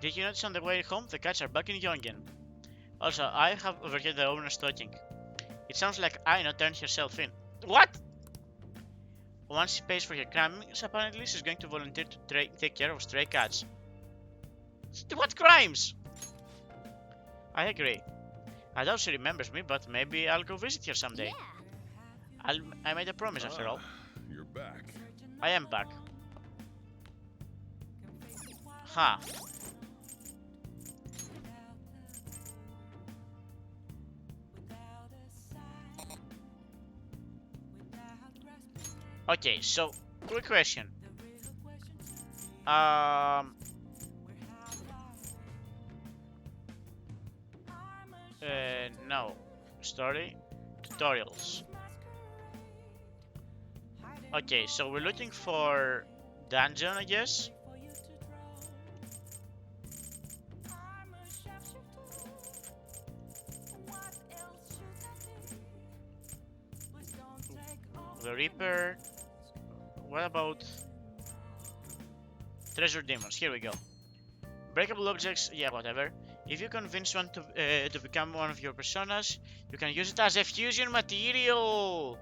Did you notice on the way home the cats are back in Yongen? Also, I have overheard the owners talking. It sounds like Aino turned herself in. What? Once she pays for her crimes, apparently she's going to volunteer to take care of stray cats. What crimes? I agree. I doubt she remembers me, but maybe I'll go visit her someday. Yeah. I made a promise after all. You're back. I am back. Huh. Okay, so quick question. No. Story. Tutorials. Okay, so we're looking for dungeon, I guess. The Reaper. What about treasure demons? Here we go. Breakable objects, yeah, whatever. If you convince one to become one of your personas, you can use it as a fusion material.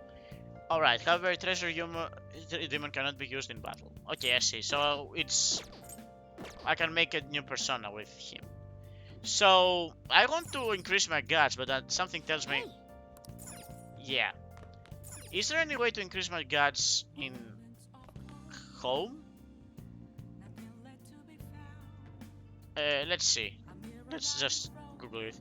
Alright, however, treasure demon cannot be used in battle. Okay, I see. So it's... I can make a new persona with him. So I want to increase my guts, but something tells me... Yeah. Is there any way to increase my guts in home? Let's see. Let's just Google it.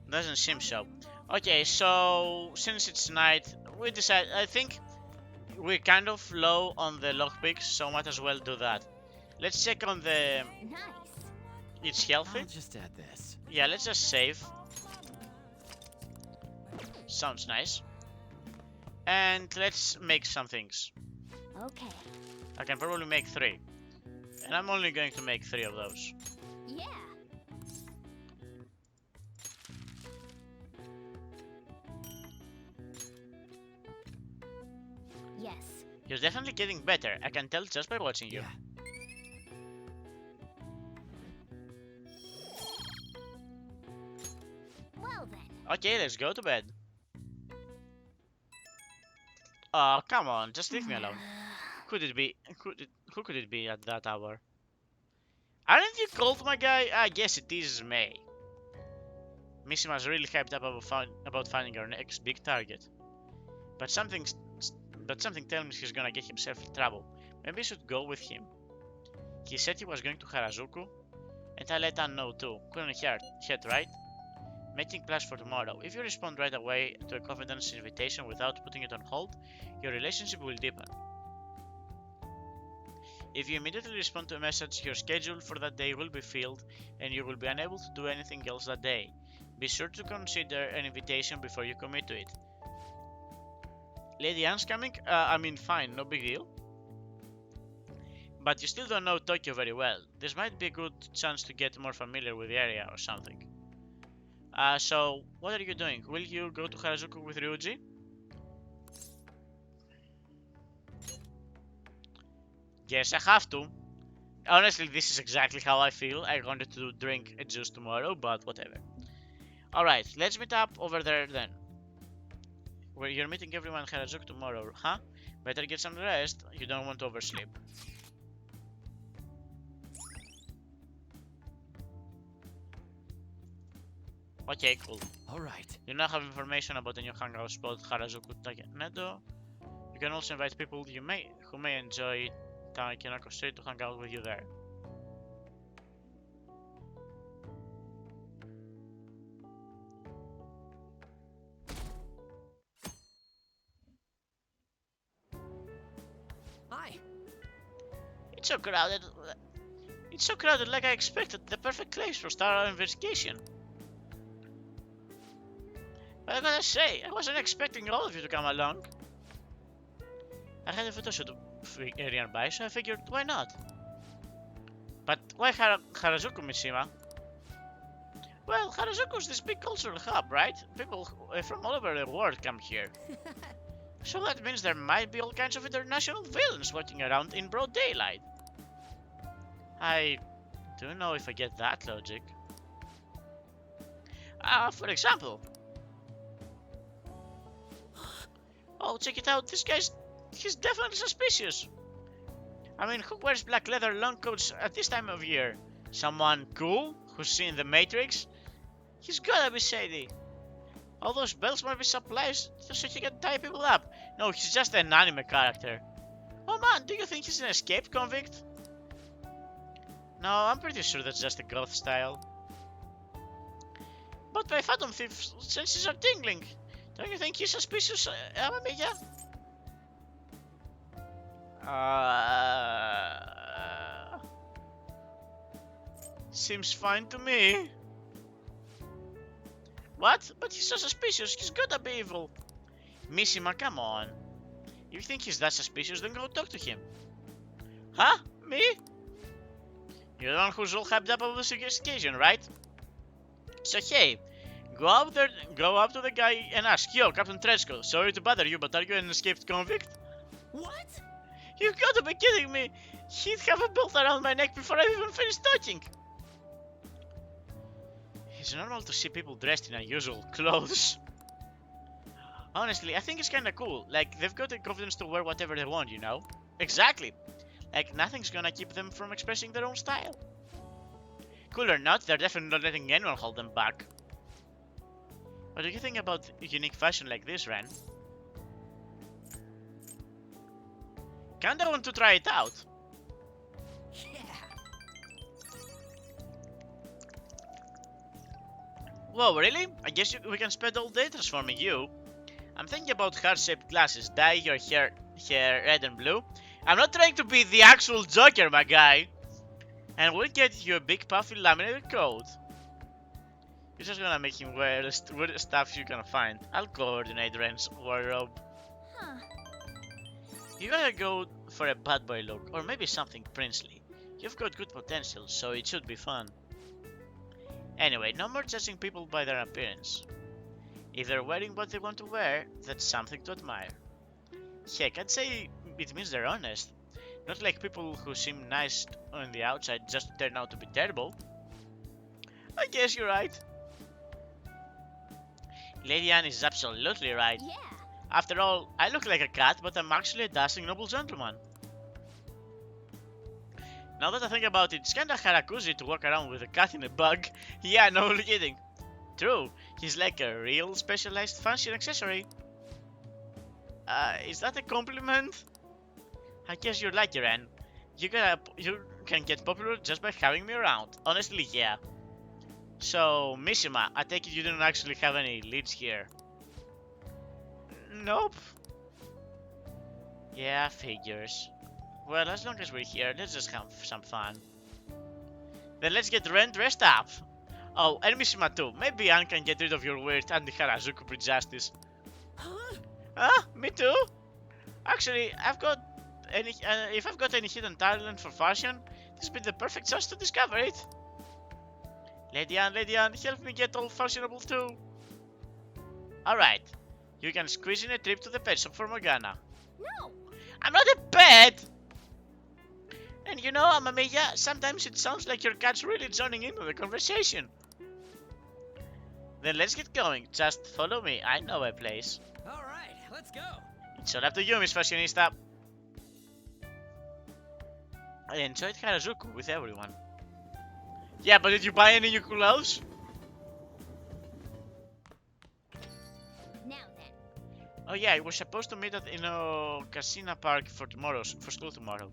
Doesn't seem so. Okay, so since it's night, we decide. I think we're kind of low on the lockpicks, so might as well do that. Let's check on the. Nice. It's healthy. I'll just add this. Yeah, let's just save. Sounds nice. And let's make some things. Okay. I can probably make 3, and I'm only going to make 3 of those. Yeah. Yes. You're definitely getting better. I can tell just by watching you. Yeah. Well then. Okay, let's go to bed. Oh, come on, just leave me alone. Could it be? Who could it be at that hour? Aren't you cold, my guy? I guess it is May. Mishima's really hyped up about finding our next big target. But something tells me he's gonna get himself in trouble. Maybe we should go with him. He said he was going to Harajuku, and I let Ann know too. Couldn't hurt, right? Making plans for tomorrow. If you respond right away to a confidence invitation without putting it on hold, your relationship will deepen. If you immediately respond to a message, your schedule for that day will be filled and you will be unable to do anything else that day. Be sure to consider an invitation before you commit to it. Lady Anne's coming? I mean, fine, no big deal. But you still don't know Tokyo very well. This might be a good chance to get more familiar with the area or something. So, what are you doing? Will you go to Harajuku with Ryuji? Yes, I have to. Honestly, this is exactly how I feel. I wanted to drink a juice tomorrow, but whatever. Alright, let's meet up over there then. Where you're meeting everyone in Harajuku tomorrow, huh? Better get some rest. You don't want to oversleep. Okay, cool. Alright. You now have information about the new hangout spot Harajuku Takenedo. You can also invite people who may enjoy Takenoko Street to hang out with you there. Hi. It's so crowded. It's so crowded like I expected. The perfect place for start our investigation. But I gotta say, I wasn't expecting all of you to come along. I had a photo shoot nearby, so I figured, why not? But why Harajuku, Mishima? Well, Harajuku's this big cultural hub, right? People from all over the world come here. So that means there might be all kinds of international villains walking around in broad daylight. I don't know if I get that logic. For example. Oh, check it out, he's definitely suspicious. I mean, who wears black leather long coats at this time of year? Someone cool who's seen the Matrix? He's gotta be shady. All those bells might be supplies just so he can tie people up. No, he's just an anime character. Oh man, do you think he's an escaped convict? No, I'm pretty sure that's just a goth style. But my Phantom Thief's senses are tingling. Don't you think he's suspicious, Amamiya? Seems fine to me. What? But he's so suspicious, he's gotta be evil. Mishima, come on. If you think he's that suspicious, then go talk to him. Huh? Me? You're the one who's all hyped up over this occasion, right? So hey, go up to the guy and ask, yo, Captain Tresco, sorry to bother you, but are you an escaped convict? What? You gotta be kidding me! He'd have a belt around my neck before I even finished talking. It's normal to see people dressed in unusual clothes. Honestly, I think it's kinda cool. Like, they've got the confidence to wear whatever they want, you know? Exactly! Like, nothing's gonna keep them from expressing their own style. Cool or not, they're definitely not letting anyone hold them back. What do you think about unique fashion like this, Ren? Kinda want to try it out. Yeah. Whoa, really? I guess we can spend all day transforming you. I'm thinking about heart-shaped glasses. Dye your hair red and blue. I'm not trying to be the actual Joker, my guy. And we'll get you a big puffy laminated coat. You're just gonna make him wear the weirdest stuff you can find. I'll coordinate Ren's wardrobe. Huh. You gotta go for a bad boy look, or maybe something princely. You've got good potential, so it should be fun. Anyway, no more judging people by their appearance. If they're wearing what they want to wear, that's something to admire. Heck, I'd say it means they're honest. Not like people who seem nice on the outside just turn out to be terrible. I guess you're right. Lady Anne is absolutely right. Yeah. After all, I look like a cat, but I'm actually a dashing noble gentleman. Now that I think about it, it's kinda harakuzi to walk around with a cat in a bag. Yeah, no kidding. True, he's like a real specialized fancy accessory. Is that a compliment? I guess you're like Ren. You can get popular just by having me around. Honestly, yeah. So, Mishima, I take it you didn't actually have any leads here. Nope. Yeah, figures. Well, as long as we're here, let's just have some fun. Then let's get Ren dressed up. Oh, and Mishima too. Maybe Anne can get rid of your weird anti-Harajuku prejudice. Huh? Huh? Me too? Actually, if I've got any hidden talent for fashion, this would be the perfect chance to discover it. Lady Anne, help me get all fashionable too. Alright, you can squeeze in a trip to the pet shop for Morgana. No. I'm not a pet! And you know, Amamiya, sometimes it sounds like your cat's really joining in on the conversation. Then let's get going. Just follow me. I know a place. All right, let's go. It's all up to you, Miss Fashionista. I enjoyed Harajuku with everyone. Yeah, but did you buy any new clothes? Now then. Oh yeah, I was supposed to meet at Casino Park for school tomorrow.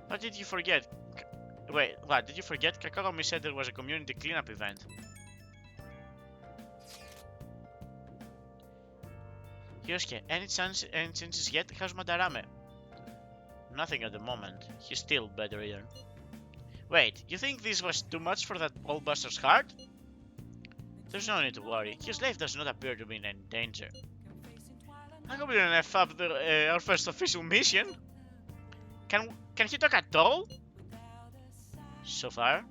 What did you forget? Wait, what? Did you forget? Kakaromi said there was a community cleanup event. Yosuke, any chances yet? How's Madarame? Nothing at the moment. He's still bedridden. Wait, you think this was too much for that old bastard's heart? There's no need to worry. His life does not appear to be in any danger. I hope we don't F up our first official mission. Can he talk at all? So far,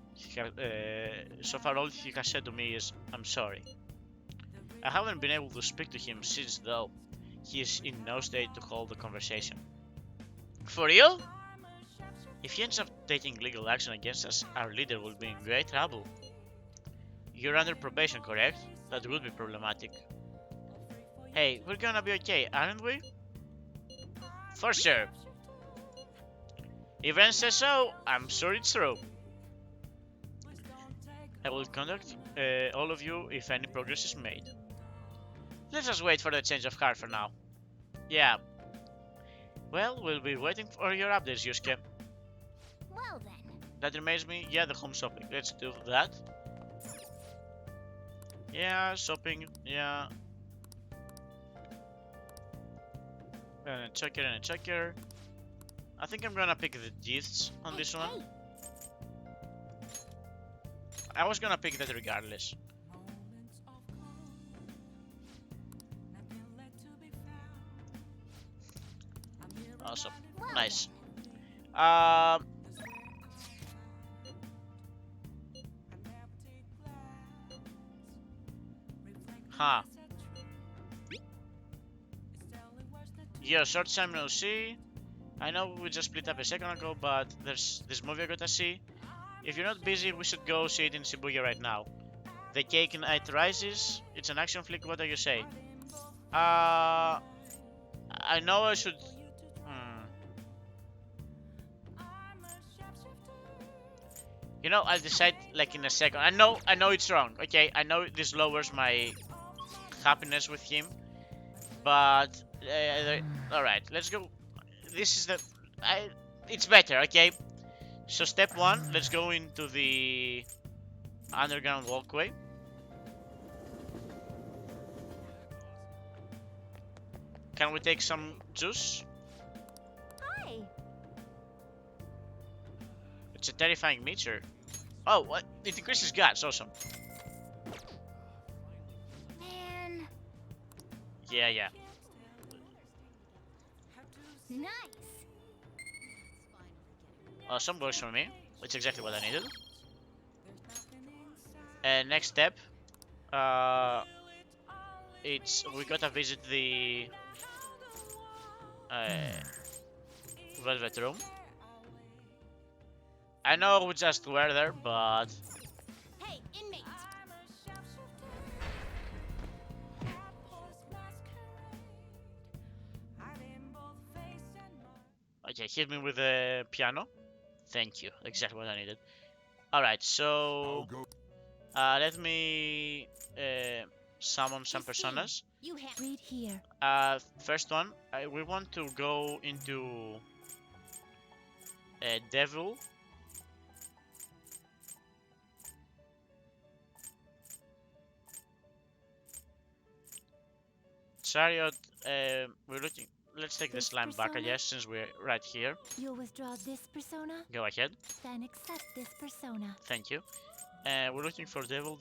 all he has said to me is, "I'm sorry." I haven't been able to speak to him since, though. He is in no state to hold the conversation. For real? If he ends up taking legal action against us, our leader will be in great trouble. You're under probation, correct? That would be problematic. Hey, we're gonna be okay, aren't we? For sure. If Ren says so, I'm sure it's true. I will contact all of you if any progress is made. Let's just wait for the change of heart for now. Yeah. Well, we'll be waiting for your updates, Yusuke. Well then. That reminds me, yeah, the home shopping. Let's do that. Yeah, shopping, yeah. And a checker. I think I'm gonna pick the gifts on this one. I was gonna pick that regardless. Awesome. Well Nice. Huh. Yeah, short time no see. I know we just split up a second ago, but there's this movie I gotta see. If you're not busy, we should go see it in Shibuya right now. The Cake Night Rises. It's an action flick. What do you say? I know I should. You know, I'll decide like in a second. I know it's wrong. Okay, I know this lowers my happiness with him, but all right, let's go. This is the. It's better. Okay. So step one, let's go into the underground walkway. Can we take some juice? Hi. It's a terrifying meteor. Oh, what? It increases guts. Awesome. Man. Yeah. Nice. Awesome, works for me. It's exactly what I needed. And next step, it's we gotta visit the Velvet Room. I know we just were there, but Hey, inmate. okay, hit me with the piano. Thank you, exactly what I needed. Alright, so let me summon some personas. You have read here. First one, we want to go into Devil. Chariot, we're looking. Let's take the This slime back, I persona? guess, since we're right here. You'll withdraw this persona, Go ahead. then accept this persona. Thank you. We're looking for Devil.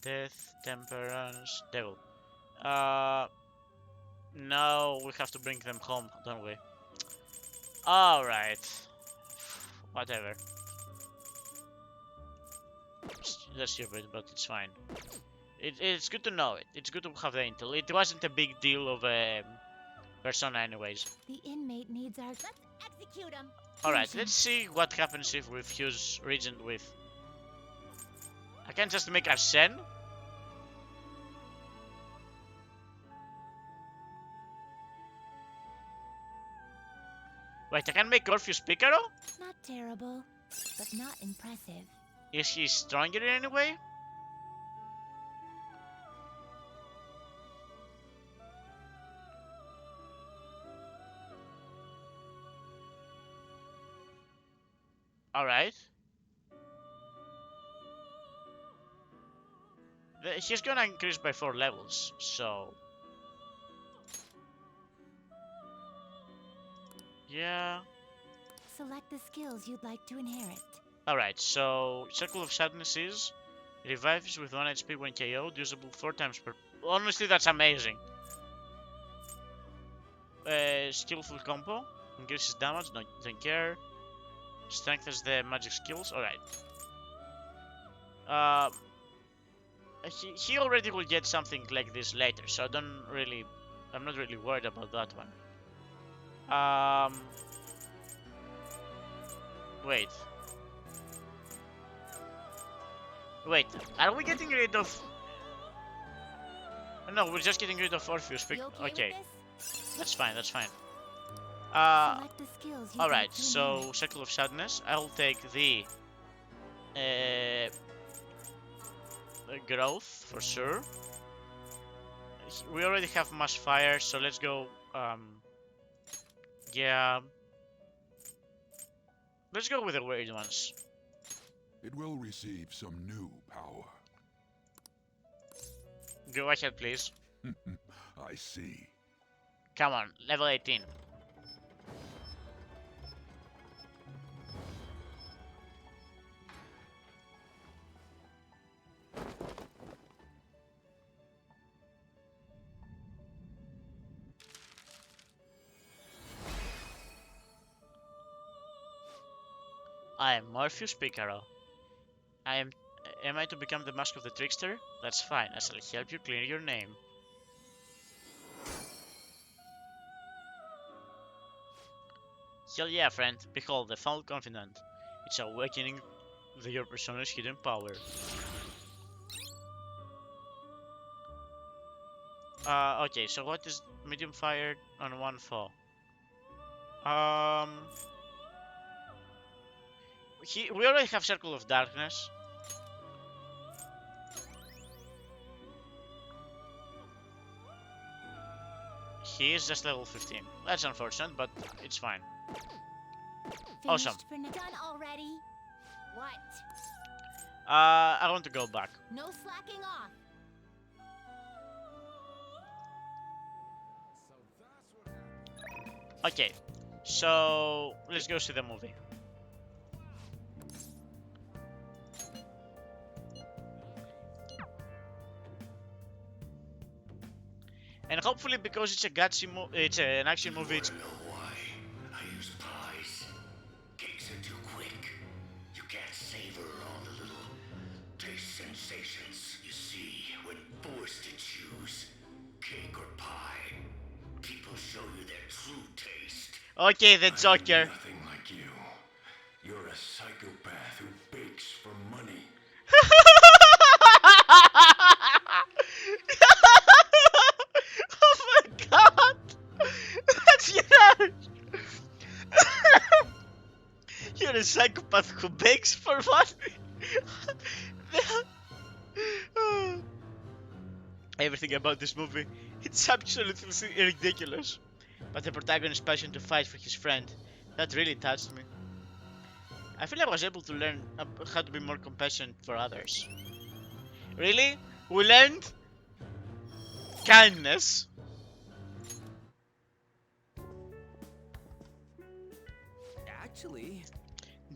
Death, Temperance, Devil. No, we have to bring them home, don't we? Alright. Whatever. That's stupid, but it's fine. It's good to know it. It's good to have the intel. It wasn't a big deal of a persona anyways. The inmate needs our... Let's execute him! Alright, let's see what happens if we fuse Regent with... I can't just make Arsene? Wait, I can make Orpheus Picaro? Not terrible, but not impressive. Is he stronger in any way? Alright. He's gonna increase by 4 levels, so... Yeah... Select the skills you'd like to inherit. Alright, so Circle of Sadness is Revives with 1 HP when KO'd, usable 4 times per... Honestly, that's amazing. Skillful combo. Increases damage, don't care. Strengthens the magic skills, alright. He already will get something like this later, so I'm not really worried about that one. Wait. Wait, are we getting rid of... No, we're just getting rid of Orpheus. Okay, that's fine, that's fine. Alright, so Circle of Sadness. I'll take the growth for sure. We already have Mass Fire, so let's go. Yeah, let's go with the weird ones. It will receive some new power. Go ahead, please. I see. Come on, level 18. I am Morpheus Picaro. Am I to become the mask of the trickster? That's fine, I shall help you clear your name. Hell yeah, friend. Behold, the Foul Confidant. It's awakening your persona's hidden power. Okay, so what is medium fire on one foe? We already have Circle of Darkness. He is just level 15. That's unfortunate, but it's fine. Awesome. Done already? What? I want to go back. No slacking off. Okay, so let's go see the movie. And hopefully, because it's a it's an action movie. It's... know why I use pies. Cakes are too quick. You can't savor all the little taste sensations you see when forced to choose cake or pie. People show you their true taste. Okay, the I'm Joker. nothing like you. You're a psychopath who bakes for money. Oh my god! That's huge! You're a psychopath who begs for money. Everything about this movie, it's absolutely ridiculous. But the protagonist's passion to fight for his friend, that really touched me. I feel I was able to learn how to be more compassionate for others. Really? We learned kindness. Actually,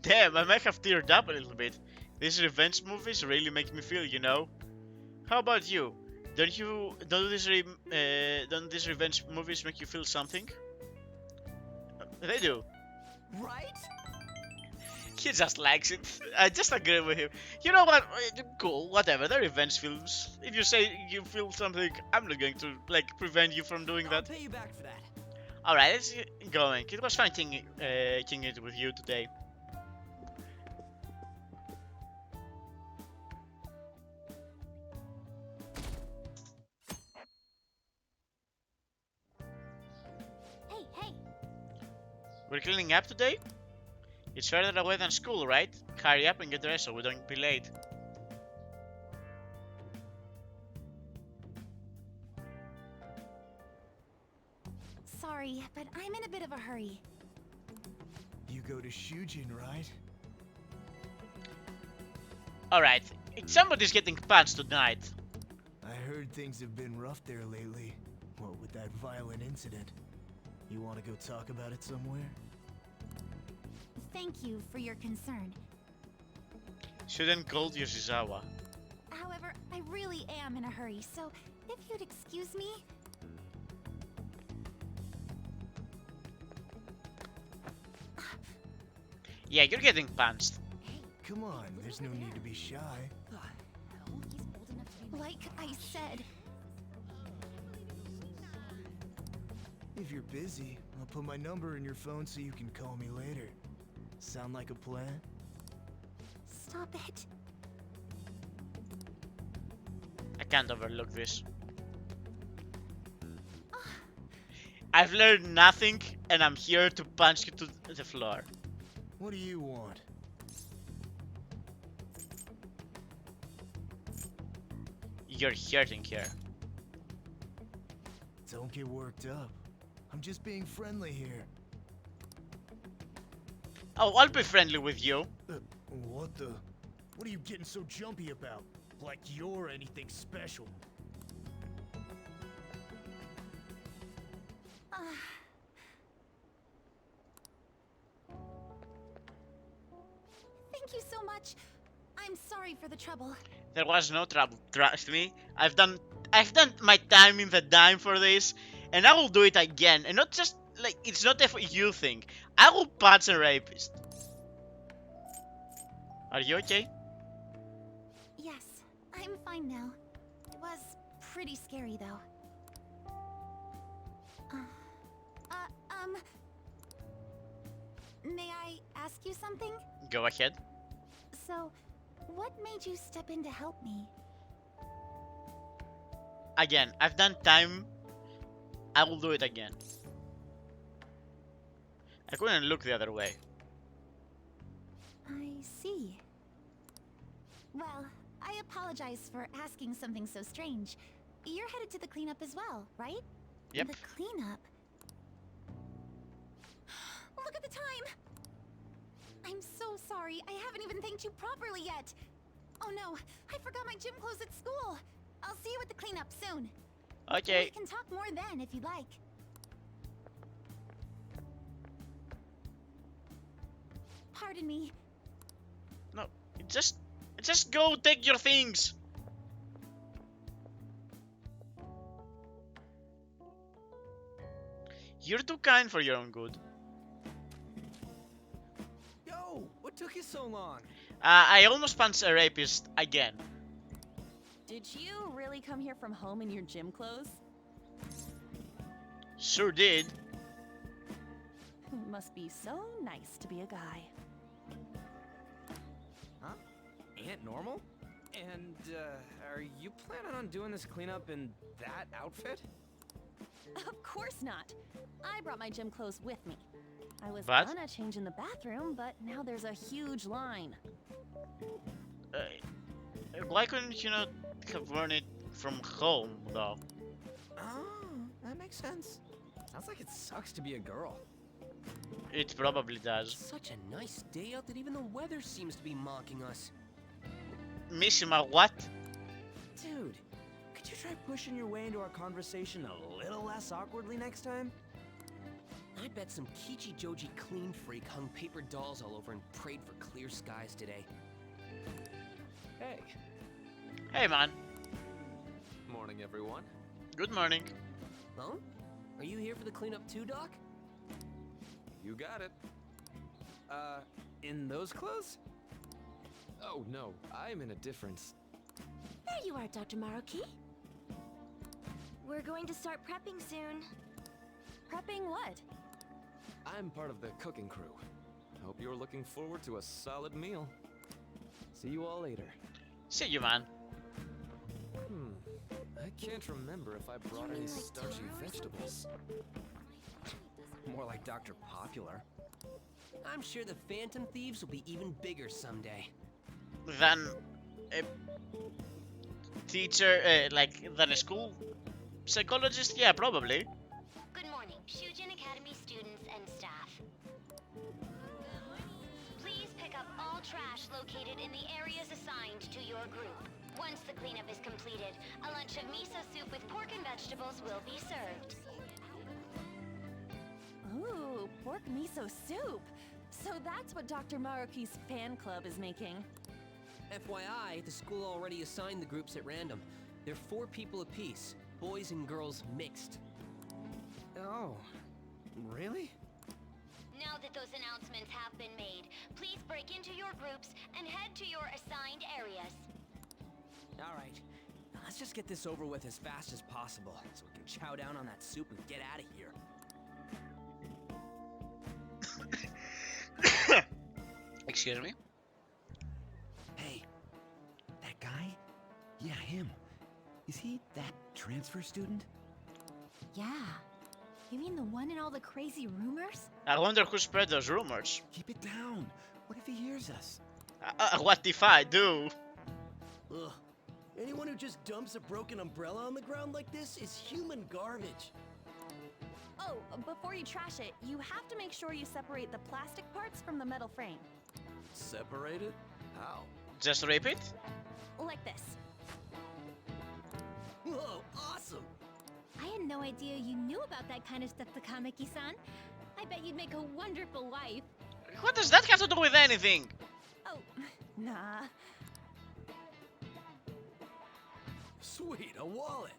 Damn, I might have teared up a little bit. These revenge movies really make me feel, you know. How about you? Don't these revenge movies make you feel something? They do. right? He just likes it. I just agree with him. You know what? Cool, whatever. They're revenge films. If you say you feel something, I'm not going to prevent you from doing I'll that. pay you back for that. All right, let's get going. It was fun kicking it with you today. Hey! We're cleaning up today. It's further away than school, right? Hurry up and get dressed so we don't be late. Sorry, but I'm in a bit of a hurry. You go to Shujin, right? Alright, somebody's getting punched tonight. I heard things have been rough there lately. What with that violent incident? You want to go talk about it somewhere? Thank you for your concern. Shouldn't call Yoshizawa. I really am in a hurry, so if you'd excuse me. Yeah, you're getting punched. Hey, Come on, there's no need to be shy. he's old enough to be like I said. If you're busy, I'll put my number in your phone so you can call me later. Sound like a plan? Stop it. I can't overlook this. I've learned nothing, and I'm here to punch you to the floor. What do you want? You're hurting here. Don't get worked up. I'm just being friendly here. Oh, I'll be friendly with you. What the? What are you getting so jumpy about? Like you're anything special. Thank you so much. I'm sorry for the trouble. There was no trouble, trust me. I've done my time in the dime for this, and I will do it again. And not just like it's not a you thing. I will punch a rapist. Are you okay? Yes, I'm fine now. It was pretty scary though. May I ask you something? Go ahead. So, what made you step in to help me? Again, I've done time. I will do it again. I couldn't look the other way. I see. Well, I apologize for asking something so strange. You're headed to the cleanup as well, right? Yep. The cleanup? Look at the time! I'm so sorry. I haven't even thanked you properly yet. Oh no, I forgot my gym clothes at school. I'll see you at the cleanup soon. Okay. We can talk more then if you'd like. Pardon me. No, just go take your things. You're too kind for your own good. Yo, what took you so long? I almost punched a rapist again. Did you really come here from home in your gym clothes? Sure did. Must be so nice to be a guy. Huh? Aunt Normal? And, are you planning on doing this cleanup in that outfit? Of course not. I brought my gym clothes with me. I was But? gonna change in the bathroom, but now there's a huge line. Why couldn't you not have worn it from home, though? Oh, that makes sense. Sounds like it sucks to be a girl. It probably does. Such a nice day out that even the weather seems to be mocking us. Mishima, what? Dude, could you try pushing your way into our conversation a little less awkwardly next time? I bet some Kichi Joji clean freak hung paper dolls all over and prayed for clear skies today. Hey. Hey, man. Morning, everyone. Good morning. Oh? Are you here for the cleanup too, Doc? You got it. In those clothes? Oh, no, I'm in a different... There you are, Dr. Maruki. We're going to start prepping soon. Prepping what? I'm part of the cooking crew. Hope you're looking forward to a solid meal. See you all later. See you, man. I can't remember if I brought any starchy vegetables. More like Dr. Popular. I'm sure the Phantom Thieves will be even bigger someday. Than a teacher, than a school psychologist? Yeah, probably. Good morning, Shujin Academy students and staff. Please pick up all trash located in the areas assigned to your group. Once the cleanup is completed, a lunch of miso soup with pork and vegetables will be served. Ooh, pork miso soup. So that's what Dr. Maruki's fan club is making. FYI, the school already assigned the groups at random. They're 4 people apiece, boys and girls mixed. Oh, really? Now that those announcements have been made, please break into your groups and head to your assigned areas. All right, let's just get this over with as fast as possible so we can chow down on that soup and get out of here. Excuse me? Hey, that guy? Yeah, him. Is he that transfer student? Yeah. You mean the one in all the crazy rumors? I wonder who spread those rumors. Keep it down. What if he hears us? What if I do? Ugh. Anyone who just dumps a broken umbrella on the ground like this is human garbage. Oh, before you trash it, you have to make sure you separate the plastic parts from the metal frame. Separated? How? Just rip it? Like this. Whoa, awesome! I had no idea you knew about that kind of stuff, Takamaki-san. I bet you'd make a wonderful wife. What does that have to do with anything? Oh, nah. Sweet, a wallet.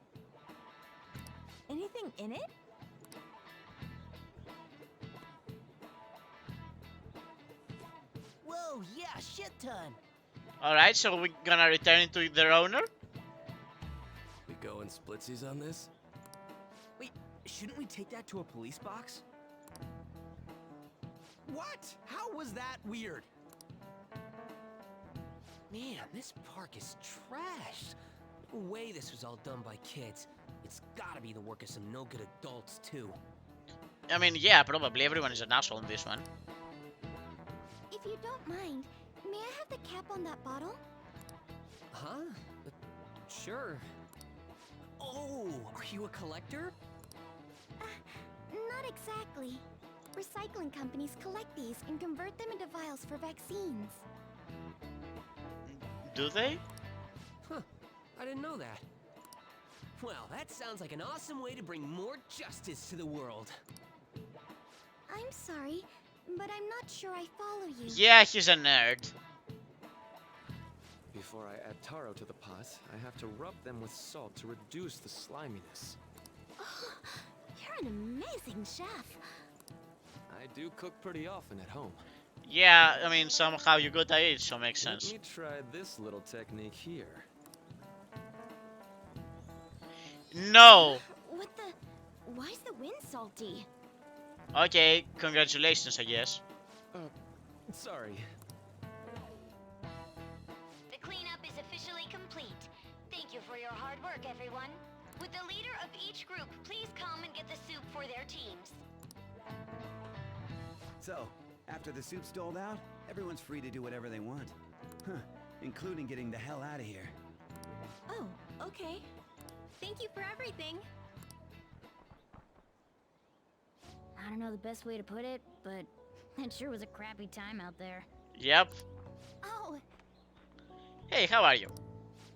Anything in it? Whoa, yeah, shit ton. Alright, so we're gonna return it to their owner? We going splitsies on this? Wait, shouldn't we take that to a police box? What? How was that weird? Man, this park is trashed. No way this was all done by kids. It's gotta be the work of some no-good adults, too. I mean, yeah, probably everyone is an asshole in this one. If you don't mind, may I have the cap on that bottle? Huh? Sure. Oh, are you a collector? Not exactly. Recycling companies collect these and convert them into vials for vaccines. Do they? Huh, I didn't know that. Well, that sounds like an awesome way to bring more justice to the world. I'm sorry, but I'm not sure I follow you. Yeah, he's a nerd. Before I add taro to the pot, I have to rub them with salt to reduce the sliminess. Oh, you're an amazing chef. I do cook pretty often at home. Yeah, I mean, somehow you got at it, so makes sense. Let me try this little technique here. No! What the? Why's the wind salty? Okay, congratulations, I guess. Sorry. The cleanup is officially complete. Thank you for your hard work, everyone. Would the leader of each group please come and get the soup for their teams? So, after the soup's doled out, everyone's free to do whatever they want. Huh, including getting the hell out of here. Oh, okay. Thank you for everything. I don't know the best way to put it, but it sure was a crappy time out there. Yep. Oh, Hey, how are you?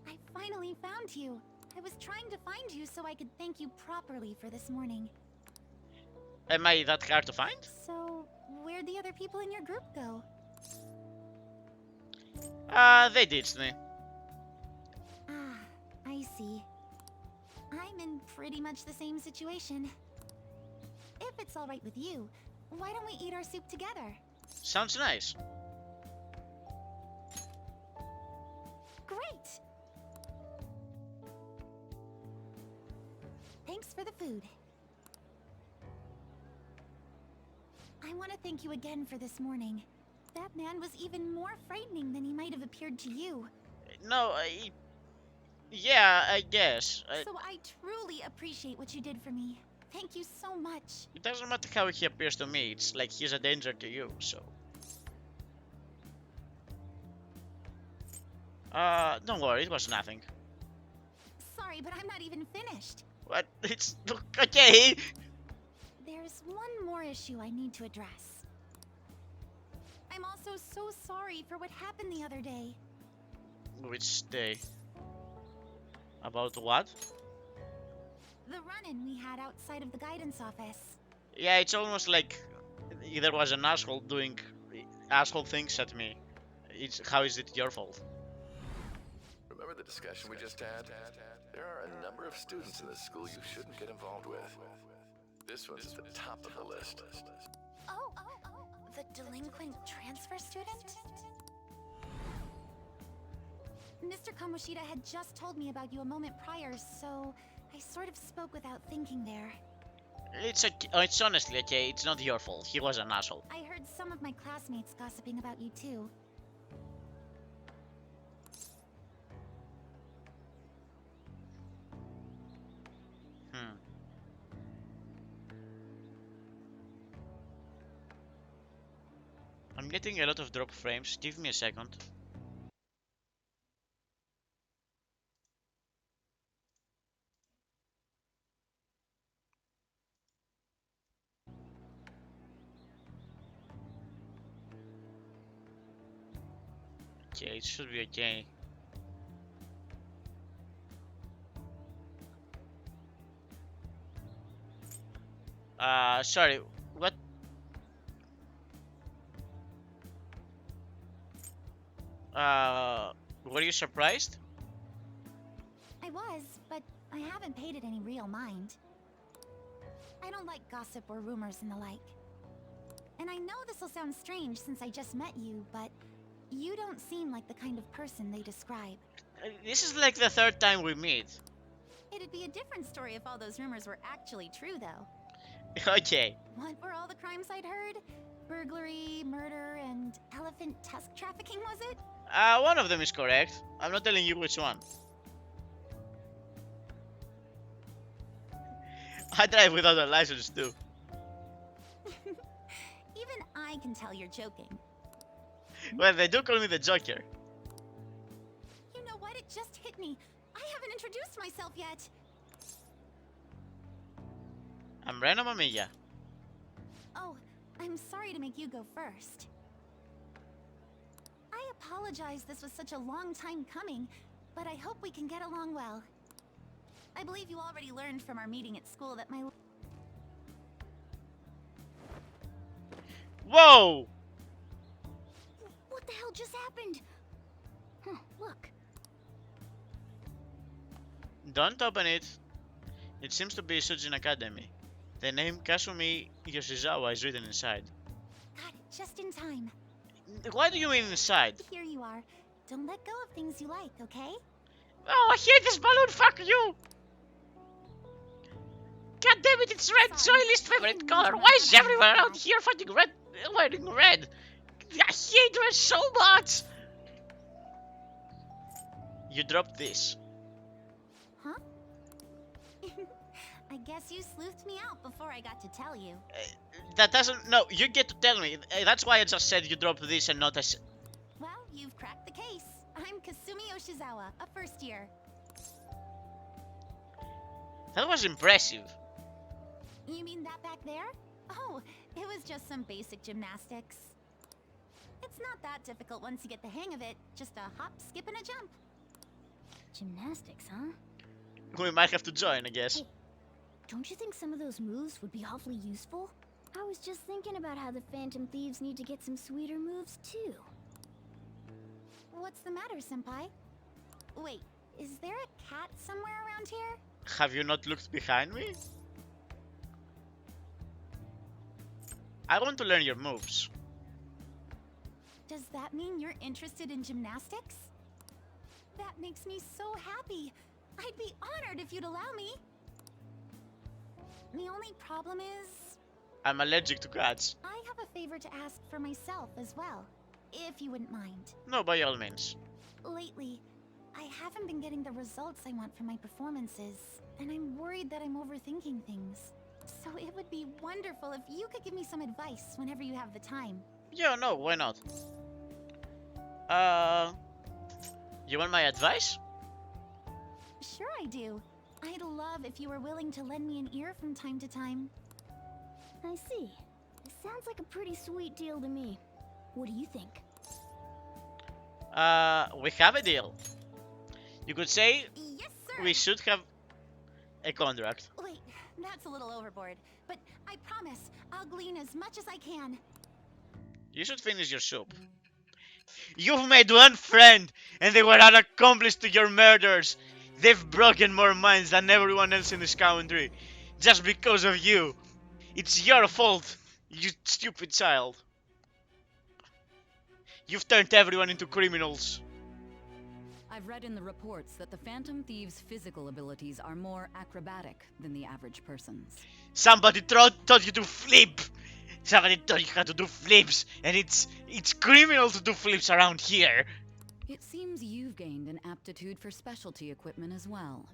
I finally found you. I was trying to find you so I could thank you properly for this morning. Am I that hard to find? So, where'd the other people in your group go? They ditched me. Ah, I see. I'm in pretty much the same situation. If it's alright with you, why don't we eat our soup together? Sounds nice. Great! Thanks for the food. I want to thank you again for this morning. That man was even more frightening than he might have appeared to you. No, yeah, I guess. So I truly appreciate what you did for me. Thank you so much. It doesn't matter how he appears to me, it's like he's a danger to you, so... don't worry, it was nothing. Sorry, but I'm not even finished. What? It's... okay! There's one more issue I need to address. I'm also so sorry for what happened the other day. Which day? About what? The run-in we had outside of the guidance office. Yeah, it's almost like there was an asshole doing asshole things at me. How is it your fault? the discussion we just had? There are a number of students in this school you shouldn't get involved with. This one's at the top of the list. Oh, the delinquent transfer student? Mr. Kamoshida had just told me about you a moment prior, so I sort of spoke without thinking there. It's okay. Oh, it's honestly okay. It's not your fault. He was an asshole. I heard some of my classmates gossiping about you too. I'm getting a lot of drop frames. Give me a second. Okay, it should be okay. Sorry, what? Were you surprised? I was, but I haven't paid it any real mind. I don't like gossip or rumors and the like. And I know this will sound strange since I just met you, but you don't seem like the kind of person they describe. This is like the third time we meet. It'd be a different story if all those rumors were actually true, though. Okay. What were all the crimes I'd heard? Burglary, murder, and elephant tusk trafficking, was it? One of them is correct. I'm not telling you which one. I drive without a license too. Even I can tell you're joking. Well, they do call me the Joker. You know what? It just hit me. I haven't introduced myself yet. I'm Reno Mamiya. Oh, I'm sorry to make you go first. I apologize this was such a long time coming, but I hope we can get along well. I believe you already learned from our meeting at school that my... Whoa! What the hell just happened? Huh, look. Don't open it. It seems to be Sujin Academy. The name Kasumi Yoshizawa is written inside. Got it, just in time. Why do you mean inside? Here you are. Don't let go of things you like, okay? Oh, I hate this balloon, fuck you! God damn it, it's red, so my least favorite color. Why is everyone around here fighting red, wearing red? I hate red so much! You dropped this. Huh? I guess you sleuthed me out before I got to tell you. That doesn't... No, you get to tell me. That's why I just said you dropped this and not a... Well, you've cracked the case. I'm Kasumi Yoshizawa, a first year. That was impressive. You mean that back there? Oh, it was just some basic gymnastics. It's not that difficult once you get the hang of it. Just a hop, skip, and a jump. Gymnastics, huh? We might have to join, I guess. Hey, don't you think some of those moves would be awfully useful? I was just thinking about how the Phantom Thieves need to get some sweeter moves, too. What's the matter, Senpai? Wait, is there a cat somewhere around here? Have you not looked behind me? I want to learn your moves. Does that mean you're interested in gymnastics? That makes me so happy. I'd be honored if you'd allow me. The only problem is... I'm allergic to cats. I have a favor to ask for myself as well, if you wouldn't mind. No, by all means. Lately, I haven't been getting the results I want from my performances, and I'm worried that I'm overthinking things. So it would be wonderful if you could give me some advice whenever you have the time. Yeah, no, why not? You want my advice? Sure I do. I'd love if you were willing to lend me an ear from time to time. I see. It sounds like a pretty sweet deal to me. What do you think? We have a deal. You could say yes, sir. We should have a contract. Wait, that's a little overboard, but I promise I'll glean as much as I can. You should finish your soup. You've made one friend, and they were an accomplice to your murders. They've broken more minds than everyone else in this country. Just because of you. It's your fault, you stupid child. You've turned everyone into criminals. I've read in the reports that the Phantom Thieves' physical abilities are more acrobatic than the average person's. Somebody taught you to flip. Somebody taught you how to do flips, and it's criminal to do flips around here. It seems you've gained an aptitude for specialty equipment as well.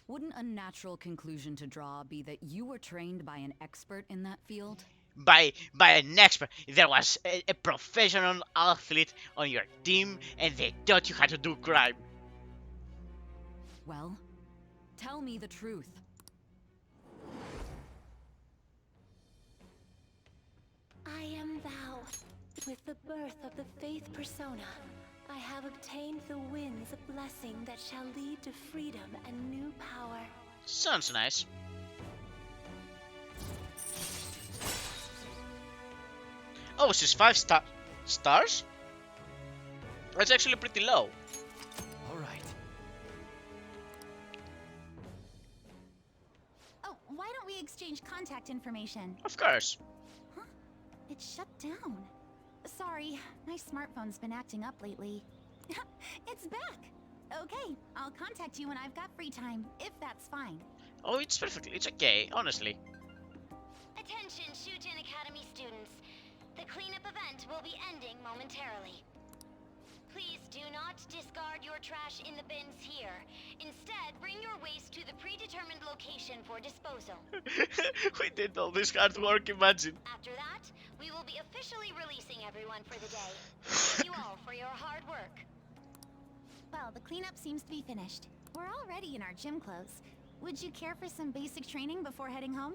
Wouldn't a natural conclusion to draw be that you were trained by an expert in that field? By an expert. There was a professional athlete on your team, and they taught you how to do crime. Well, tell me the truth. I am thou. With the birth of the Faith Persona, I have obtained the winds of blessing that shall lead to freedom and new power. Sounds nice. Oh, she's 5 stars? That's actually pretty low. Alright. Oh, why don't we exchange contact information? Of course. Huh? It shut down. Sorry, my smartphone's been acting up lately. It's back! Okay, I'll contact you when I've got free time, if that's fine. Oh, it's perfectly. It's okay, honestly. Attention, Shujin Academy students. The cleanup event will be ending momentarily. Please do not discard your trash in the bins here. Instead, bring your waste to the predetermined location for disposal. We did all this hard work, imagine. After that, we will be officially releasing everyone for the day. Thank you all for your hard work. Well, the cleanup seems to be finished. We're already in our gym clothes. Would you care for some basic training before heading home?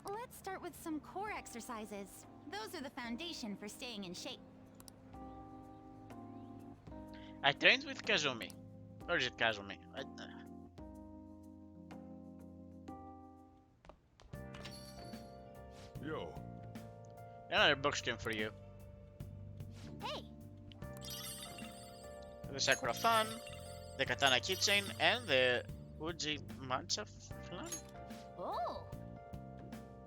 Let's start with some core exercises. Those are the foundation for staying in shape. I trained with Kazumi. Or is it Kazumi? Yo. Another box game for you. Hey! The Sakura Fan, the Katana Keychain, and the Uji Mancha Flan? Oh!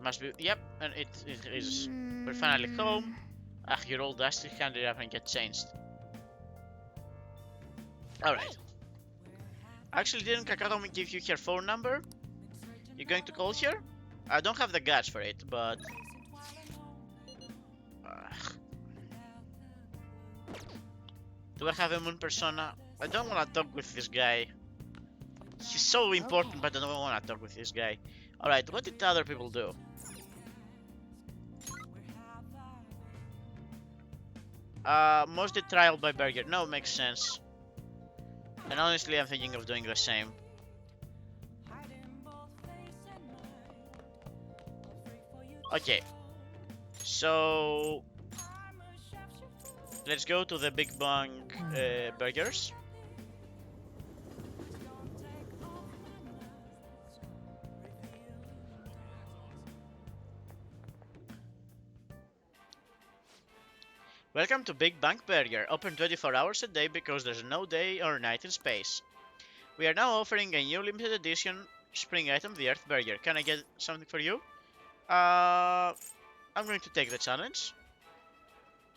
Must be, yep, and it is. We're finally home. Ah, your old dusty, hand it up and get changed. Alright. Actually, didn't Kakato give you her phone number? You going to call her? I don't have the guts for it, but... Do I have a moon persona? I don't want to talk with this guy. He's so important, but I don't want to talk with this guy. Alright, what did other people do? Most did trial by burger. No, makes sense. And honestly, I'm thinking of doing the same. Okay. So... let's go to the Big Bang burgers. Welcome to Big Bang Burger, open 24 hours a day because there's no day or night in space. We are now offering a new limited edition spring item, the Earth Burger. Can I get something for you? I'm going to take the challenge.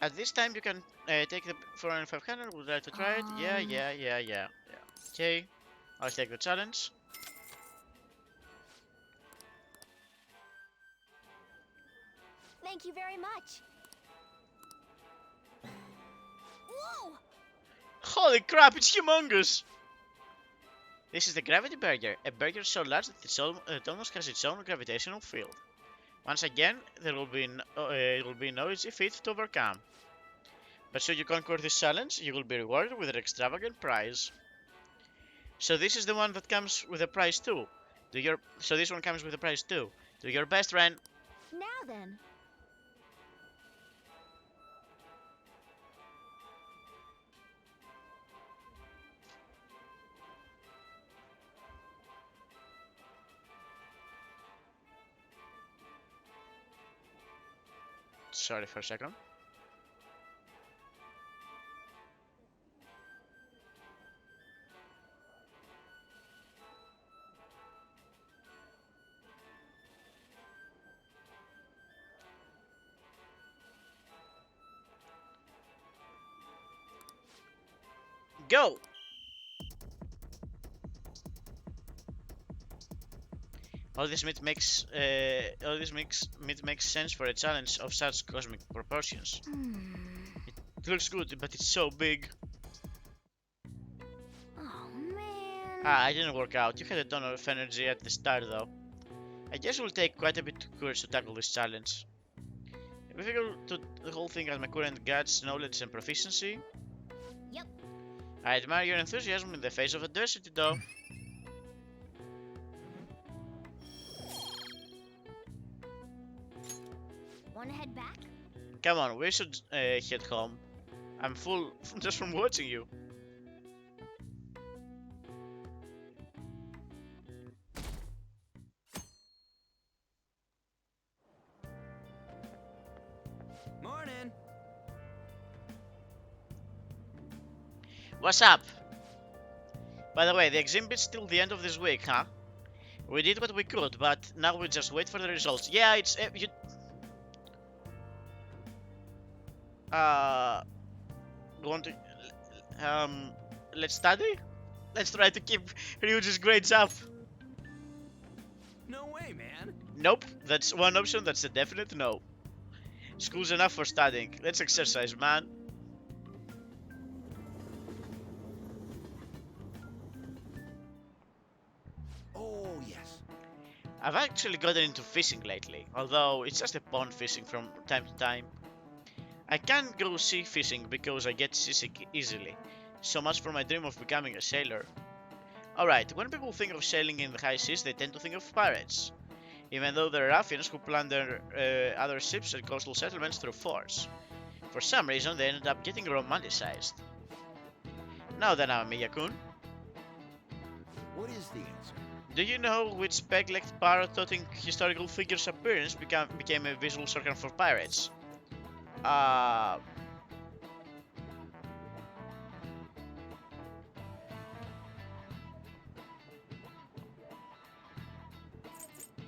At this time you can take the 4,500, would you like to try it? Yeah. Okay, I'll take the challenge. Thank you very much. Whoa! Holy crap, it's humongous! This is the Gravity Burger, a burger so large that it almost has its own gravitational field. Once again, there will be it will be no easy feat to overcome. But should you conquer this challenge, you will be rewarded with an extravagant prize. So this is the one that comes with a prize too. So this one comes with a prize too. Do your best, Ren. Now then. Sorry for a second. go! All this makes sense for a challenge of such cosmic proportions. It looks good, but it's so big. Oh man. Ah, I didn't work out. You had a ton of energy at the start though. I guess it will take quite a bit of courage to tackle this challenge. If we figure to the whole thing at my current guts, knowledge and proficiency. Yep. I admire your enthusiasm in the face of adversity though. Wanna head back? Come on, we should head home. I'm full just from watching you. Morning. What's up? By the way, the exhibit's till the end of this week, huh? We did what we could, but now we just wait for the results. Yeah, it's you. Want to let's study? Let's try to keep Ryuji's grades up. No way, man. Nope, that's one option, that's a definite no. School's enough for studying. Let's exercise, man. Oh, yes. I've actually gotten into fishing lately, although it's just a pond fishing from time to time. I can't go sea fishing because I get seasick easily. So much for my dream of becoming a sailor. Alright, when people think of sailing in the high seas, they tend to think of pirates. Even though they're ruffians who plunder other ships and coastal settlements through force. For some reason, they ended up getting romanticized. Now then, Amiya-kun, What is the answer? do you know which peg-legged parrot-toting historical figure's appearance became a visual shorthand for pirates?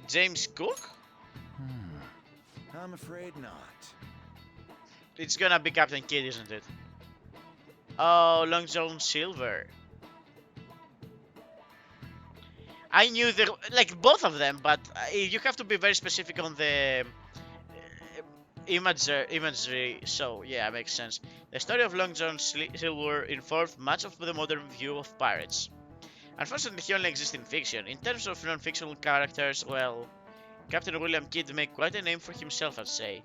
James Cook? I'm afraid not. It's gonna be Captain Kidd, isn't it? Oh, Long John Silver. I knew there, like both of them, but you have to be very specific on the imagery. So yeah, makes sense. The story of Long John Silver informed much of the modern view of pirates. Unfortunately, he only exists in fiction. In terms of non-fictional characters, well, Captain William Kidd made quite a name for himself, I'd say.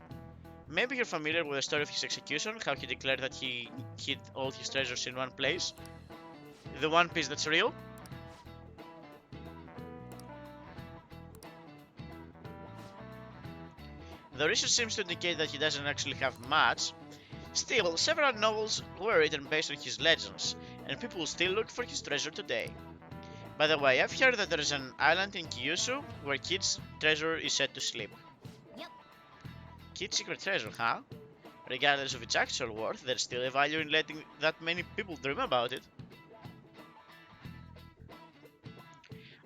Maybe you're familiar with the story of his execution, how he declared that he hid all his treasures in one place. The one piece that's real. The research seems to indicate that he doesn't actually have much. Still, several novels were written based on his legends, and people still look for his treasure today. By the way, I've heard that there is an island in Kyushu where Kid's treasure is said to sleep. Yep. Kid's secret treasure, huh? Regardless of its actual worth, there's still a value in letting that many people dream about it.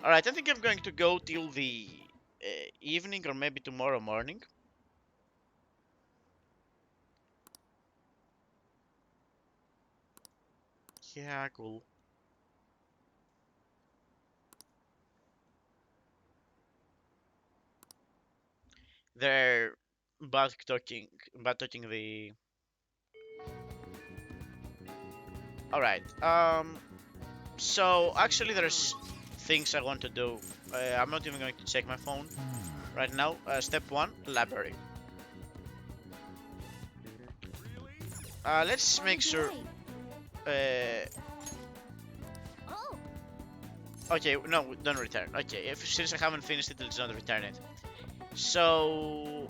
Alright, I think I'm going to go till the evening or maybe tomorrow morning. Yeah, cool. They're bad talking the. Alright, so actually there's things I want to do. I'm not even going to check my phone right now. Step 1, library. Let's make sure. Oh. Okay, no, don't return. Okay, since I haven't finished it, let's not return it. So,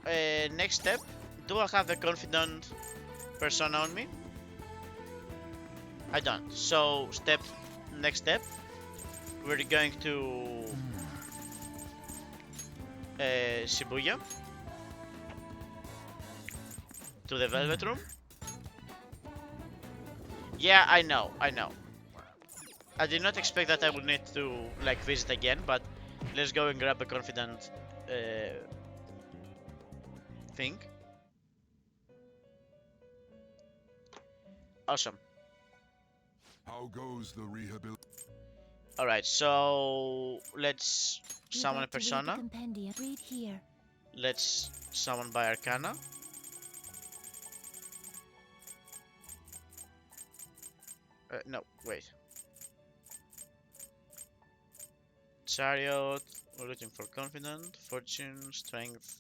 next step, do I have the confident persona on me? I don't. So, next step, we're going to Shibuya, to the Velvet Room. Yeah, I know. I did not expect that I would need to like visit again, but let's go and grab a confident thing. Awesome. How goes the rehabilitation? Alright, so let's You'd summon a like to read the persona. compendium. Read here. Let's summon by Arcana. No, wait. Chariot, we're looking for confident, fortune, strength,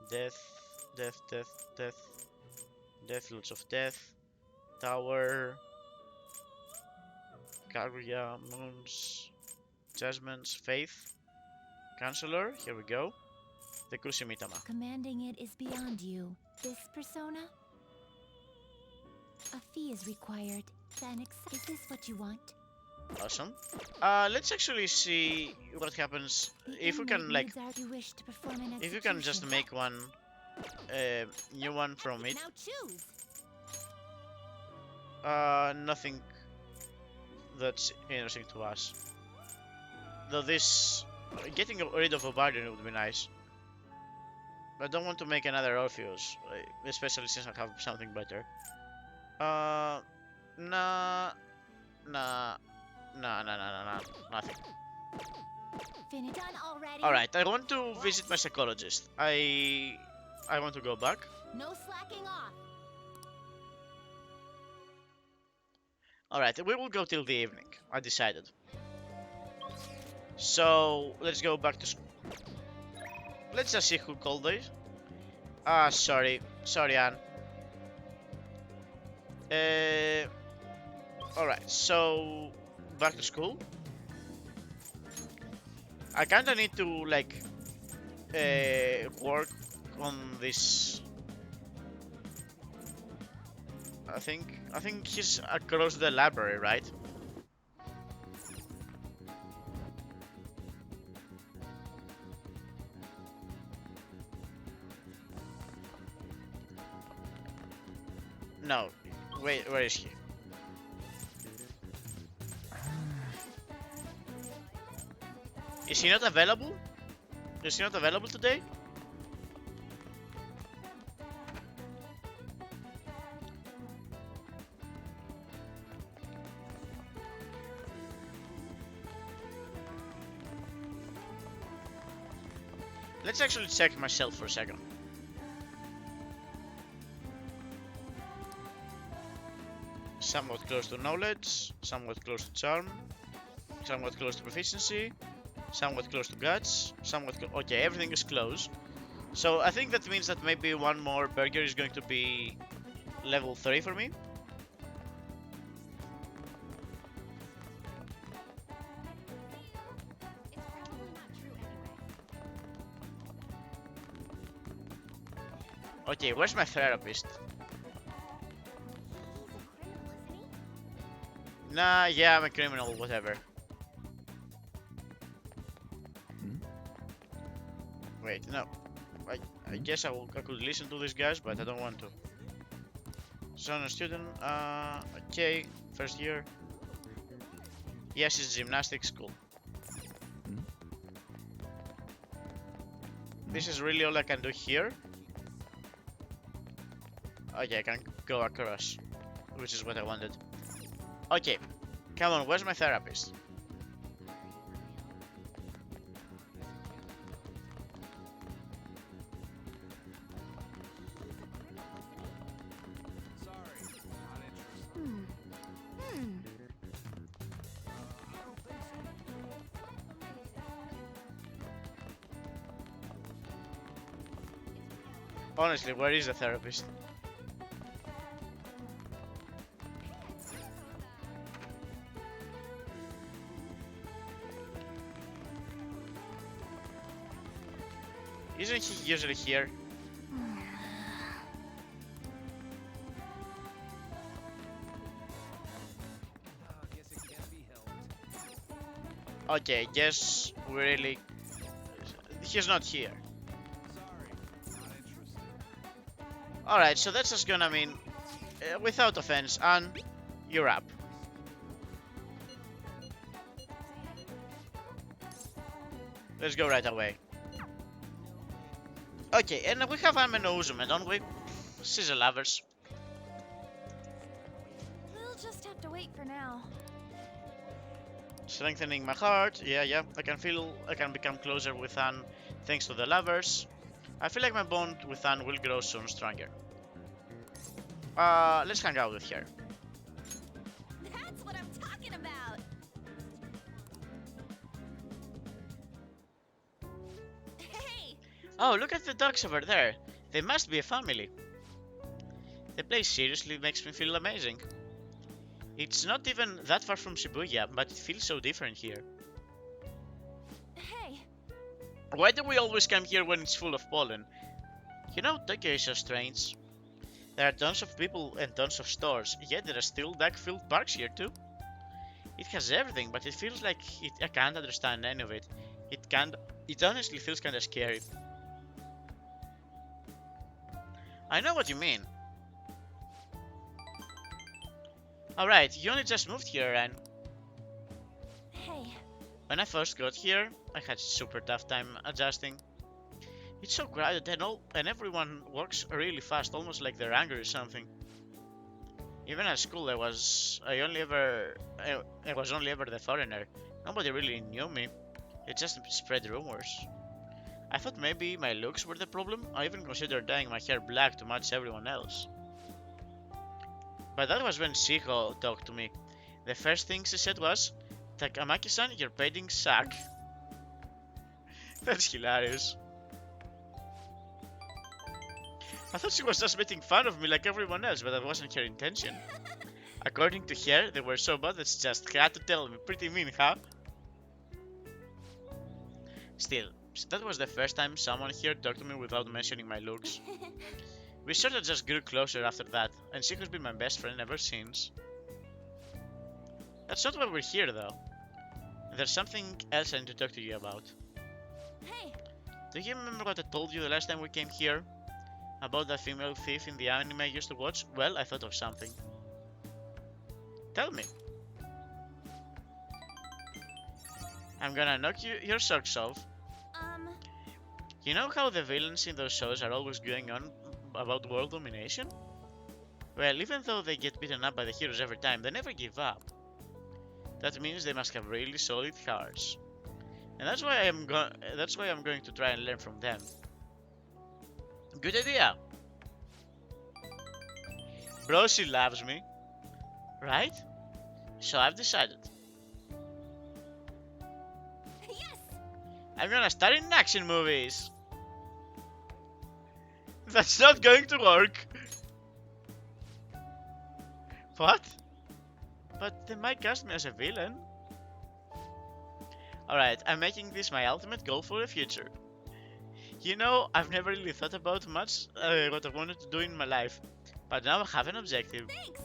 death, death, death, death, death, lots of death, tower, Kaguya, moons, judgments, faith, counselor, here we go, the Kushimitama. Commanding it is beyond you. This persona? A fee is required. Then is this what you want? Awesome. Let's actually see what happens if we can, like, if you can just make one new one from it. Now choose. Nothing that's interesting to us. Though this getting rid of a Barbarian would be nice. But I don't want to make another Orpheus, especially since I have something better. Nah, nothing. Done already. Alright, I want to visit my psychologist. I want to go back. No slacking off. Alright, we will go till the evening. I decided. So, let's go back to school. Let's just see who called this. Sorry. Sorry, Anne. Alright, so back to school. I kinda need to, like, work on this. I think he's across the library, right? No, wait, where is he? Is he not available? Is he not available today? Let's actually check myself for a second. Somewhat close to knowledge, somewhat close to charm, somewhat close to proficiency, somewhat close to guts, okay, everything is close. So I think that means that maybe one more burger is going to be level 3 for me. Okay, where's my therapist? Nah, yeah, I'm a criminal, whatever. Wait, no. I guess I could listen to these guys, but I don't want to. Son of student, okay, first year. Yes, it's gymnastics school. This is really all I can do here. Okay, I can go across, which is what I wanted. Okay, come on, where's my therapist? Honestly, where is the therapist? Isn't he usually here? Okay, guess we really... He's not here. Alright, so that's just gonna mean, without offense, Anne, you're up. Let's go right away. Okay, and we have Ame no Uzume, don't we? She's a lovers. We'll just have to wait for now. Strengthening my heart. Yeah. I can become closer with Anne thanks to the lovers. I feel like my bond with Anne will grow soon stronger. Let's hang out with her. That's what I'm talking about. Hey! Oh, look at the dogs over there. They must be a family. The place seriously makes me feel amazing. It's not even that far from Shibuya, but it feels so different here. Hey! Why do we always come here when it's full of pollen? You know, Tokyo is so strange. There are tons of people and tons of stores, yet there are still duck-filled parks here too. It has everything, but it feels like I can't understand any of it. It honestly feels kinda scary. I know what you mean. Alright, you only just moved here, Ren. Hey. When I first got here, I had a super tough time adjusting. It's so crowded and everyone walks really fast, almost like they're angry or something. Even at school, I was only ever the foreigner. Nobody really knew me. They just spread rumors. I thought maybe my looks were the problem. I even considered dyeing my hair black to match everyone else. But that was when Shiho talked to me. The first thing she said was, "Takamaki-san, your paintings suck." That's hilarious. I thought she was just making fun of me like everyone else, but that wasn't her intention. According to her, they were so bad that she just had to tell me. Pretty mean, huh? Still, that was the first time someone here talked to me without mentioning my looks. We sort of just grew closer after that, and she has been my best friend ever since. That's not why we're here, though. There's something else I need to talk to you about. Hey! Do you remember what I told you the last time we came here? About that female thief in the anime I used to watch? Well, I thought of something. Tell me. I'm gonna knock your socks off. You know how the villains in those shows are always going on about world domination? Well, even though they get beaten up by the heroes every time, they never give up. That means they must have really solid hearts. And that's why I'm going to try and learn from them. Good idea. Bro, she loves me. Right? So I've decided. Yes! I'm gonna star in action movies. That's not going to work. What? But they might cast me as a villain. Alright, I'm making this my ultimate goal for the future. You know, I've never really thought about much what I wanted to do in my life. But now I have an objective. Thanks!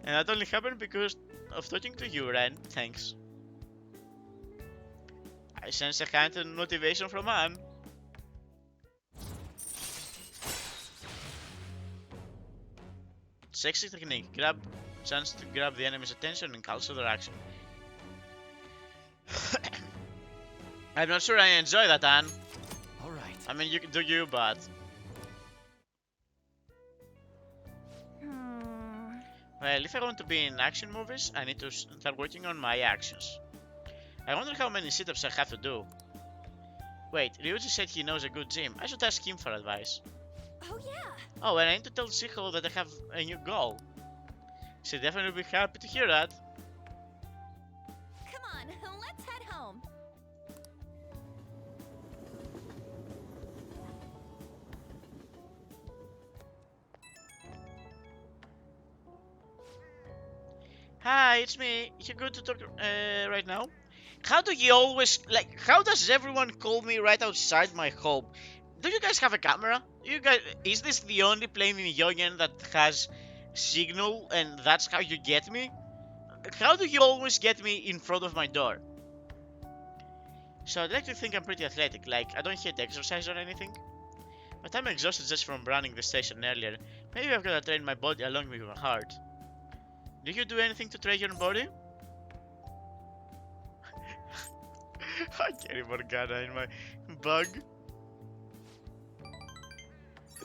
And that only happened because of talking to you, Ren. Thanks. I sense a kind of motivation from Anne. Sexy technique. Chance to grab the enemy's attention and cancel their action. I'm not sure I enjoy that, Anne. Alright. I mean, you can do you, but... Well, if I want to be in action movies, I need to start working on my actions. I wonder how many sit-ups I have to do. Wait, Ryuji said he knows a good gym. I should ask him for advice. Oh yeah! Oh, and I need to tell Shiho that I have a new goal. She'll definitely be happy to hear that. Come on, let's head home. Hi, it's me. You good to talk right now? How do you always, like, how does everyone call me right outside my home? Do you guys have a camera? Is this the only plane in Yogen that has signal and that's how you get me? How do you always get me in front of my door? So I'd like to think I'm pretty athletic, like I don't hate exercise or anything. But I'm exhausted just from running the station earlier. Maybe I've gotta train my body along with my heart. Do you do anything to train your body? I carry Morgana in my bug.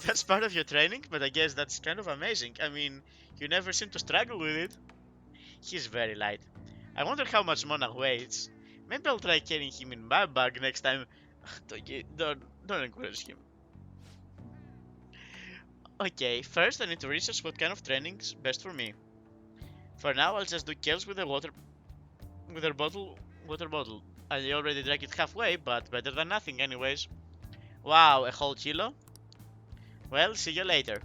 That's part of your training, but I guess that's kind of amazing. I mean, you never seem to struggle with it. He's very light. I wonder how much Mona weighs. Maybe I'll try carrying him in my bag next time. Don't encourage him. Okay, first I need to research what kind of training's best for me. For now, I'll just do kills with a water bottle. I already drank it halfway, but better than nothing anyways. Wow, a whole kilo? Well, see you later.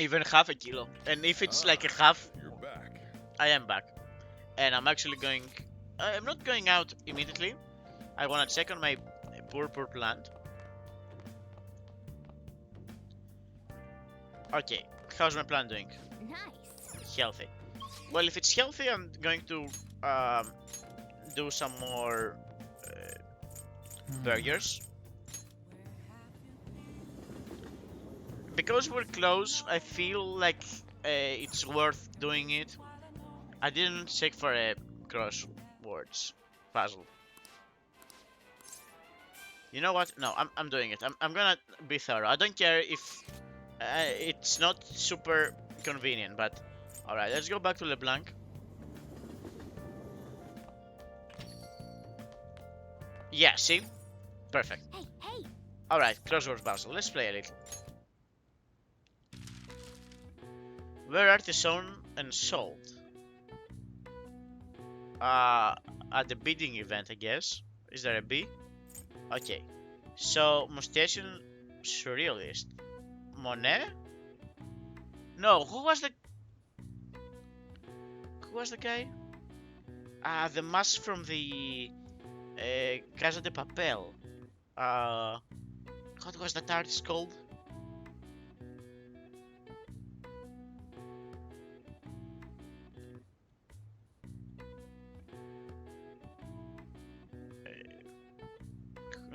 Even half a kilo. And if it's like a half, You're back. I am back. And I'm actually going... I'm not going out immediately. I want to check on my poor plant. Okay, how's my plant doing? Nice. Healthy. Well, if it's healthy, I'm going to do some more burgers. Because we're close, I feel like it's worth doing it. I didn't check for a crosswords puzzle. You know what? No, I'm doing it. I'm gonna be thorough. I don't care if it's not super convenient, but alright, let's go back to LeBlanc. Yeah, see? Perfect. Hey, hey! Alright, crossword puzzle. Let's play a little. Where are they sown and sold? At the bidding event, I guess. Is there a B? Okay. So, mutation surrealist. Monet? No, who was the guy? The mask from the Casa de Papel. What was that artist called?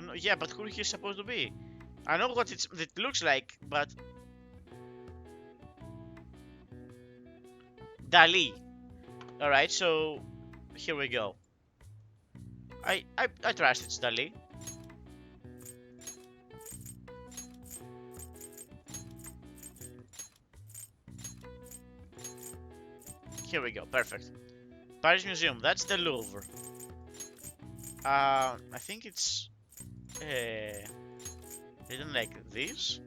No, yeah, but who he's supposed to be? I know what it looks like, but Dali. All right, so here we go. I trust it's Dali. Here we go, perfect. Paris Museum, that's the Louvre. I think it's didn't like this.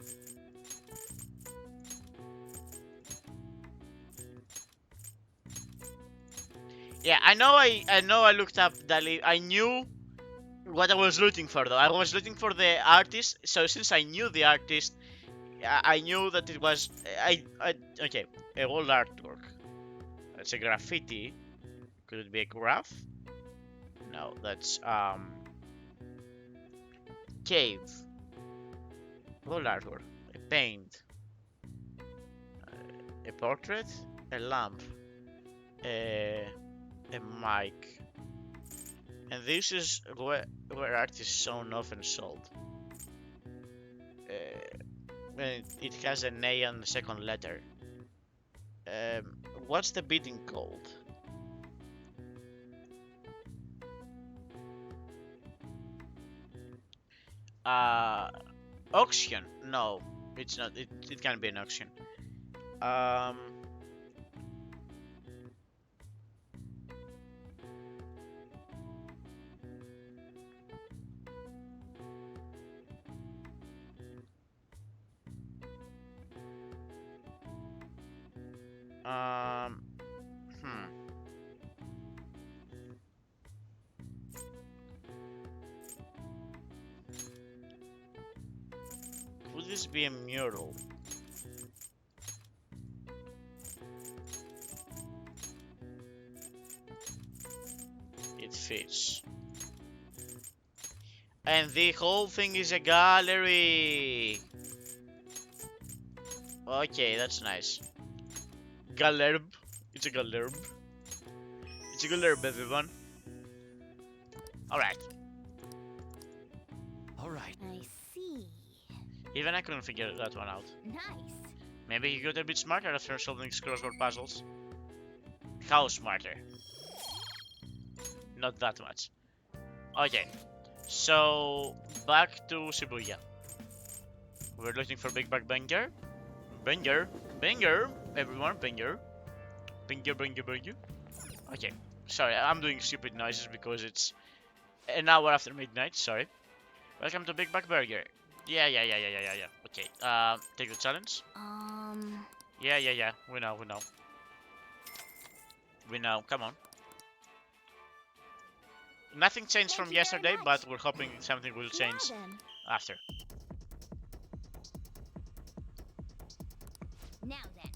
Yeah, I know I looked up Dali. I knew what I was looking for though. I was looking for the artist, so since I knew the artist, I knew that it was okay, a wall artwork. It's a graffiti. Could it be a graph? No, that's cave. Wall artwork. A paint. A portrait. A lamp. A mic. And this is where art is shown off and sold. And it has an A on the second letter. What's the bidding called? Auction? No, it's not. It can't be an auction. Would this be a mural? It fits. And the whole thing is a gallery. Okay, that's nice. Galerb. It's a galerb. It's a galerb, everyone. Alright. I see. Even I couldn't figure that one out. Nice. Maybe he got a bit smarter after solving these crossword puzzles. How smarter? Not that much. Okay. So, back to Shibuya. We're looking for Big Bag Banger. Banger. Banger. Everyone, banger. Banger, banger, banger. Okay. Sorry, I'm doing stupid noises because it's an hour after midnight. Sorry. Welcome to Big Back Burger. Yeah. Okay. Take the challenge. Yeah. We know. We know. Come on. Nothing changed from yesterday, but we're hoping something will change after. Now then.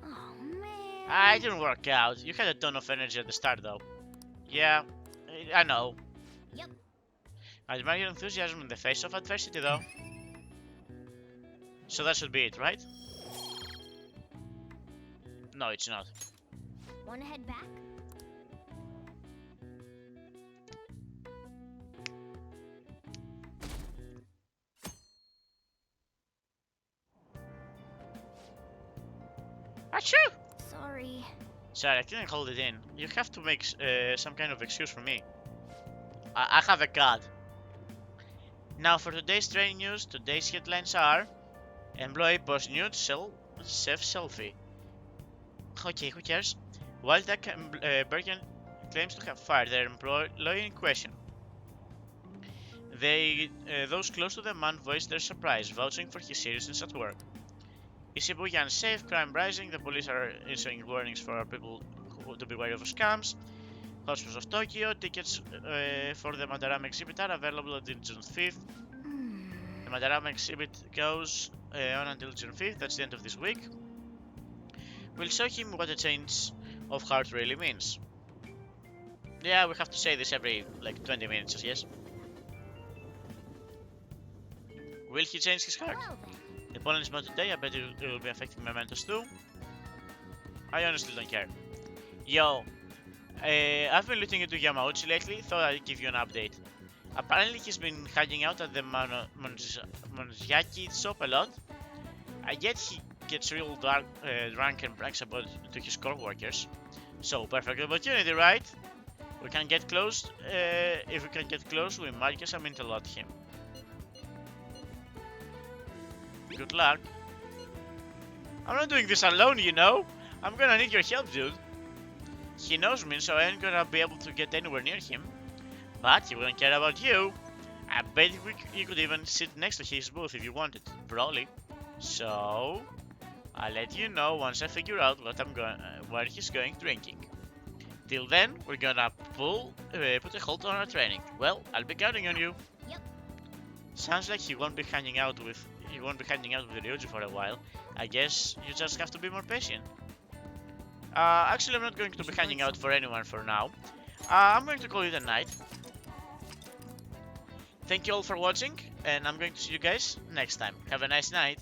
Oh man. I didn't work out. You had a ton of energy at the start, though. Yeah, I know. Yep. I admire your enthusiasm in the face of adversity, though. So that should be it, right? No, it's not. Wanna head back? Achoo! Sorry. Sorry, I couldn't hold it in. You have to make some kind of excuse for me. I have a card. Now for today's training news, today's headlines are employee post nude self-selfie. Okay, who cares? While Bergen claims to have fired their employee in question. Those close to the man voiced their surprise, vouching for his seriousness at work. Is Shibuya unsafe? Crime rising? The police are issuing warnings for people to be wary of scams. Hospitals of Tokyo. Tickets for the Madarame exhibit are available until June 5th. The Madarame exhibit goes on until June 5th. That's the end of this week. We'll show him what a change of heart really means. Yeah, we have to say this every like 20 minutes, yes? Will he change his heart? The pollen is not today, I bet it will be affecting mementos too. I honestly don't care. Yo, I've been looking into Yamauchi lately, thought I'd give you an update. Apparently he's been hanging out at the Monziaki shop a lot. I get he gets real drunk and brags about to his co-workers. So, perfect opportunity, right? We can get close, if we can get close, we might get some intel about him. Good luck. I'm not doing this alone, you know. I'm gonna need your help, dude. He knows me, so I ain't gonna be able to get anywhere near him. But he wouldn't care about you. I bet you could even sit next to his booth if you wanted, probably. So, I'll let you know once I figure out where he's going drinking. Till then, we're gonna put a halt on our training. Well, I'll be counting on you. Yep. Sounds like he won't be hanging out with Ryuji for a while. I guess you just have to be more patient. Actually, I'm not going to be hanging out for anyone for now. I'm going to call it a night. Thank you all for watching, and I'm going to see you guys next time. Have a nice night.